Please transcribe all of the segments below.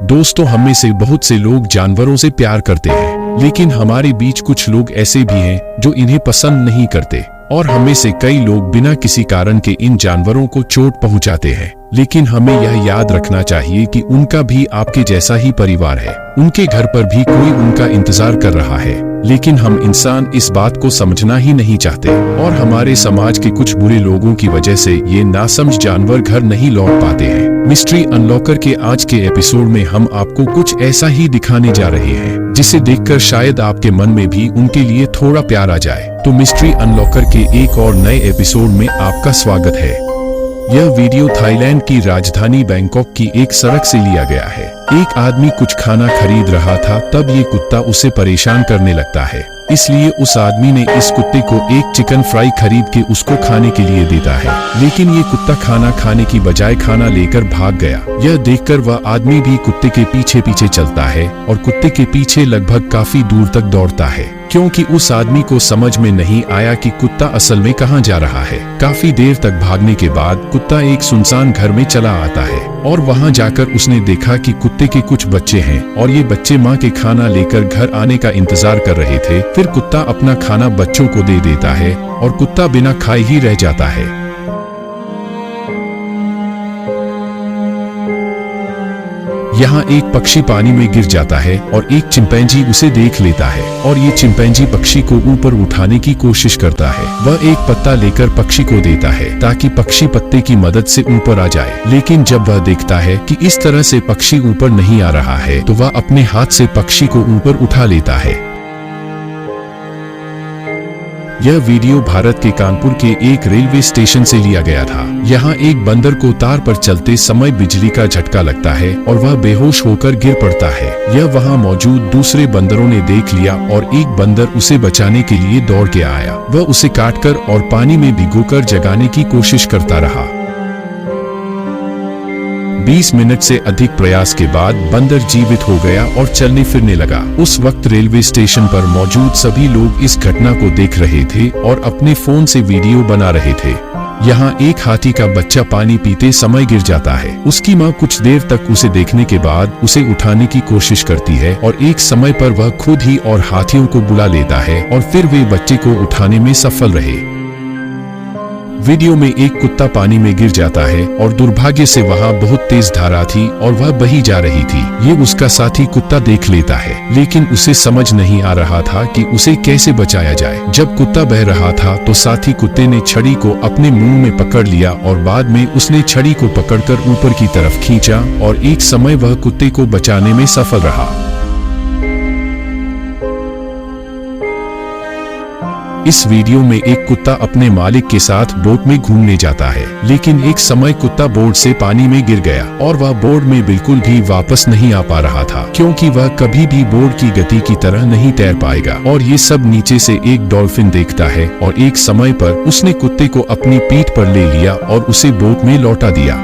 दोस्तों, हम में से बहुत से लोग जानवरों से प्यार करते हैं, लेकिन हमारे बीच कुछ लोग ऐसे भी हैं जो इन्हें पसंद नहीं करते और हम में से कई लोग बिना किसी कारण के इन जानवरों को चोट पहुंचाते हैं। लेकिन हमें यह याद रखना चाहिए कि उनका भी आपके जैसा ही परिवार है, उनके घर पर भी कोई उनका इंतजार कर रहा है। लेकिन हम इंसान इस बात को समझना ही नहीं चाहते और हमारे समाज के कुछ बुरे लोगों की वजह से ये नासमझ जानवर घर नहीं लौट पाते हैं। मिस्ट्री अनलॉकर के आज के एपिसोड में हम आपको कुछ ऐसा ही दिखाने जा रहे हैं जिसे देखकर शायद आपके मन में भी उनके लिए थोड़ा प्यार आ जाए। तो मिस्ट्री अनलॉकर के एक और नए एपिसोड में आपका स्वागत है। यह वीडियो थाईलैंड की राजधानी बैंकॉक की एक सड़क से लिया गया है। एक आदमी कुछ खाना खरीद रहा था, तब ये कुत्ता उसे परेशान करने लगता है। इसलिए उस आदमी ने इस कुत्ते को एक चिकन फ्राई खरीद के उसको खाने के लिए देता है। लेकिन ये कुत्ता खाना खाने की बजाय खाना लेकर भाग गया। यह देखकर वह आदमी भी कुत्ते के पीछे पीछे चलता है और कुत्ते के पीछे लगभग काफी दूर तक दौड़ता है, क्योंकि उस आदमी को समझ में नहीं आया कि कुत्ता असल में कहाँ जा रहा है। काफी देर तक भागने के बाद कुत्ता एक सुनसान घर में चला आता है और वहां जाकर उसने देखा कि कुत्ते के कुछ बच्चे हैं और ये बच्चे माँ के खाना लेकर घर आने का इंतजार कर रहे थे। फिर कुत्ता अपना खाना बच्चों को दे देता है और कुत्ता बिना खाए ही रह जाता है। यहाँ एक पक्षी पानी में गिर जाता है और एक चिंपैंजी उसे देख लेता है और ये चिंपैंजी पक्षी को ऊपर उठाने की कोशिश करता है। वह एक पत्ता लेकर पक्षी को देता है ताकि पक्षी पत्ते की मदद से ऊपर आ जाए। लेकिन जब वह देखता है कि इस तरह से पक्षी ऊपर नहीं आ रहा है, तो वह अपने हाथ से पक्षी को ऊपर उठा लेता है। यह वीडियो भारत के कानपुर के एक रेलवे स्टेशन से लिया गया था। यहाँ एक बंदर को तार पर चलते समय बिजली का झटका लगता है और वह बेहोश होकर गिर पड़ता है। यह वहाँ मौजूद दूसरे बंदरों ने देख लिया और एक बंदर उसे बचाने के लिए दौड़ के आया। वह उसे काटकर और पानी में भिगोकर जगाने की कोशिश करता रहा। 20 मिनट से अधिक प्रयास के बाद बंदर जीवित हो गया और चलने फिरने लगा। उस वक्त रेलवे स्टेशन पर मौजूद सभी लोग इस घटना को देख रहे थे और अपने फोन से वीडियो बना रहे थे। यहाँ एक हाथी का बच्चा पानी पीते समय गिर जाता है। उसकी माँ कुछ देर तक उसे देखने के बाद उसे उठाने की कोशिश करती है और एक समय पर वह खुद ही और हाथियों को बुला लेता है और फिर वे बच्चे को उठाने में सफल रहे। वीडियो में एक कुत्ता पानी में गिर जाता है और दुर्भाग्य से वहाँ बहुत तेज धारा थी और वह बही जा रही थी। ये उसका साथी कुत्ता देख लेता है, लेकिन उसे समझ नहीं आ रहा था कि उसे कैसे बचाया जाए। जब कुत्ता बह रहा था तो साथी कुत्ते ने छड़ी को अपने मुंह में पकड़ लिया और बाद में उसने छड़ी को पकड़कर ऊपर की तरफ खींचा और एक समय वह कुत्ते को बचाने में सफल रहा। इस वीडियो में एक कुत्ता अपने मालिक के साथ बोट में घूमने जाता है, लेकिन एक समय कुत्ता बोट से पानी में गिर गया और वह बोट में बिल्कुल भी वापस नहीं आ पा रहा था, क्योंकि वह कभी भी बोट की गति की तरह नहीं तैर पाएगा। और ये सब नीचे से एक डॉल्फिन देखता है और एक समय पर उसने कुत्ते को अपनी पीठ पर ले लिया और उसे बोट में लौटा दिया।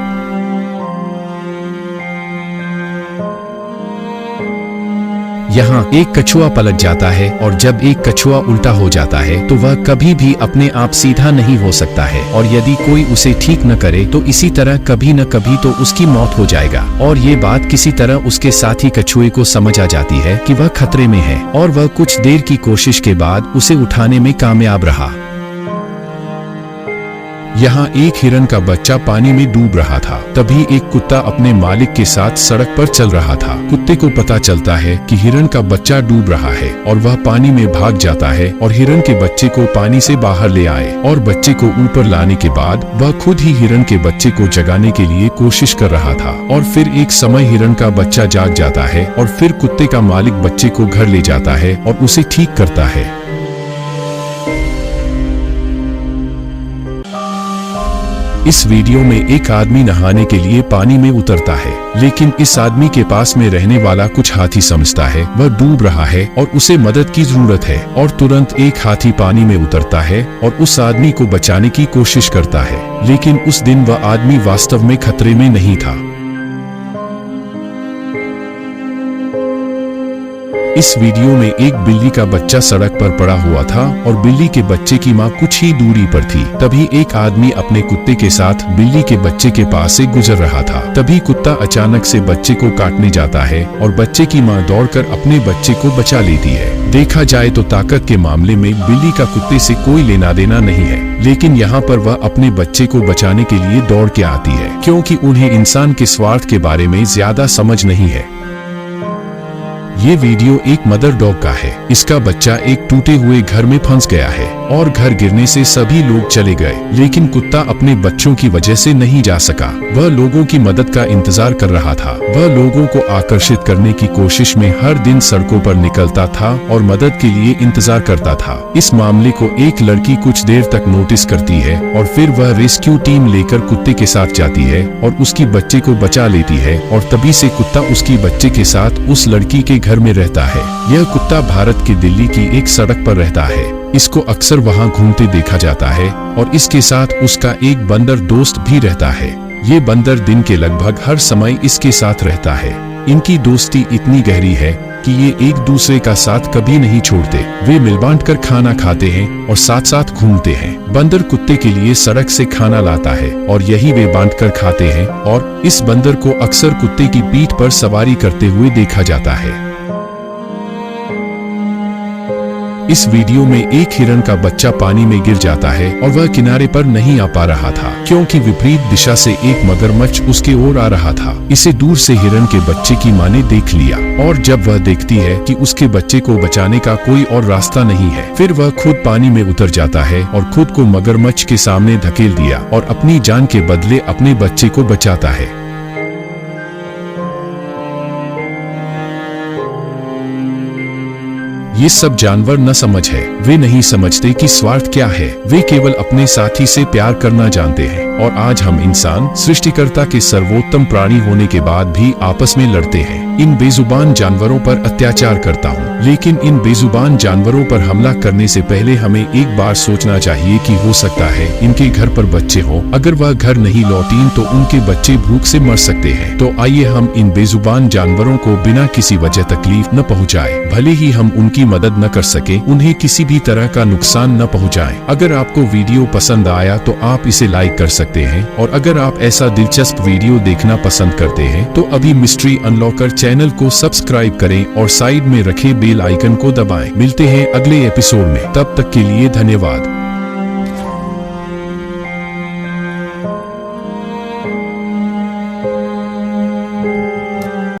यहाँ एक कछुआ पलट जाता है और जब एक कछुआ उल्टा हो जाता है तो वह कभी भी अपने आप सीधा नहीं हो सकता है और यदि कोई उसे ठीक न करे तो इसी तरह कभी न कभी तो उसकी मौत हो जाएगा। और ये बात किसी तरह उसके साथी कछुए को समझ आ जाती है कि वह खतरे में है और वह कुछ देर की कोशिश के बाद उसे उठाने में कामयाब रहा। यहाँ एक हिरन का बच्चा पानी में डूब रहा था। तभी एक कुत्ता अपने मालिक के साथ सड़क पर चल रहा था। कुत्ते को पता चलता है कि हिरन का बच्चा डूब रहा है और वह पानी में भाग जाता है और हिरन के बच्चे को पानी से बाहर ले आए और बच्चे को ऊपर लाने के बाद वह खुद ही हिरन के बच्चे को जगाने के लिए कोशिश कर रहा था। और फिर एक समय हिरन का बच्चा जाग जाता है और फिर कुत्ते का मालिक बच्चे को घर ले जाता है और उसे ठीक करता है। इस वीडियो में एक आदमी नहाने के लिए पानी में उतरता है, लेकिन इस आदमी के पास में रहने वाला कुछ हाथी समझता है वह डूब रहा है और उसे मदद की जरूरत है और तुरंत एक हाथी पानी में उतरता है और उस आदमी को बचाने की कोशिश करता है। लेकिन उस दिन वह आदमी वास्तव में खतरे में नहीं था। इस वीडियो में एक बिल्ली का बच्चा सड़क पर पड़ा हुआ था और बिल्ली के बच्चे की माँ कुछ ही दूरी पर थी। तभी एक आदमी अपने कुत्ते के साथ बिल्ली के बच्चे के पास से गुजर रहा था। तभी कुत्ता अचानक से बच्चे को काटने जाता है और बच्चे की माँ दौड़कर अपने बच्चे को बचा लेती है। देखा जाए तो ताकत के मामले में बिल्ली का कुत्ते से कोई लेना देना नहीं है, लेकिन यहाँ पर वह अपने बच्चे को बचाने के लिए दौड़ के आती है, क्योंकि उन्हें इंसान के स्वार्थ के बारे में ज्यादा समझ नहीं है। ये वीडियो एक मदर डॉग का है। इसका बच्चा एक टूटे हुए घर में फंस गया है और घर गिरने से सभी लोग चले गए, लेकिन कुत्ता अपने बच्चों की वजह से नहीं जा सका। वह लोगों की मदद का इंतजार कर रहा था। वह लोगों को आकर्षित करने की कोशिश में हर दिन सड़कों पर निकलता था और मदद के लिए इंतजार करता था। इस मामले को एक लड़की कुछ देर तक नोटिस करती है और फिर वह रेस्क्यू टीम लेकर कुत्ते के साथ जाती है और उसकी बच्चे को बचा लेती है, और तभी से कुत्ता उसकी बच्चे के साथ उस लड़की के घर में रहता है। यह कुत्ता भारत की दिल्ली की एक सड़क पर रहता है। इसको अक्सर वहां घूमते देखा जाता है और इसके साथ उसका एक बंदर दोस्त भी रहता है। ये बंदर दिन के लगभग हर समय इसके साथ रहता है। इनकी दोस्ती इतनी गहरी है कि ये एक दूसरे का साथ कभी नहीं छोड़ते। वे मिल बांट कर खाना खाते हैं और साथ साथ घूमते हैं। बंदर कुत्ते के लिए सड़क से खाना लाता है और यही वे बांट कर खाते हैं, और इस बंदर को अक्सर कुत्ते की पीठ पर सवारी करते हुए देखा जाता है। इस वीडियो में एक हिरण का बच्चा पानी में गिर जाता है और वह किनारे पर नहीं आ पा रहा था, क्योंकि विपरीत दिशा से एक मगरमच्छ उसके ओर आ रहा था। इसे दूर से हिरण के बच्चे की मां ने देख लिया, और जब वह देखती है कि उसके बच्चे को बचाने का कोई और रास्ता नहीं है, फिर वह खुद पानी में उतर जाता है और खुद को मगरमच्छ के सामने धकेल दिया और अपनी जान के बदले अपने बच्चे को बचाता है। ये सब जानवर न समझ है। वे नहीं समझते कि स्वार्थ क्या है। वे केवल अपने साथी से प्यार करना जानते हैं, और आज हम इंसान सृष्टिकर्ता के सर्वोत्तम प्राणी होने के बाद भी आपस में लड़ते हैं। इन बेजुबान जानवरों पर अत्याचार करता हूँ, लेकिन इन बेजुबान जानवरों पर हमला करने से पहले हमें एक बार सोचना चाहिए कि हो सकता है इनके घर पर बच्चे हों। अगर वह घर नहीं लौटीं तो उनके बच्चे भूख से मर सकते हैं। तो आइए हम इन बेजुबान जानवरों को बिना किसी वजह तकलीफ न पहुँचाए। भले ही हम उनकी मदद न कर सके, उन्हें किसी भी तरह का नुकसान न पहुँचाएं। अगर आपको वीडियो पसंद आया तो आप इसे लाइक कर सकते हैं, और अगर आप ऐसा दिलचस्प वीडियो देखना पसंद करते हैं तो अभी मिस्ट्री अनलॉकर चैनल को सब्सक्राइब करें और साइड में रखे बेल आइकन को दबाएं। मिलते हैं अगले एपिसोड में, तब तक के लिए धन्यवाद।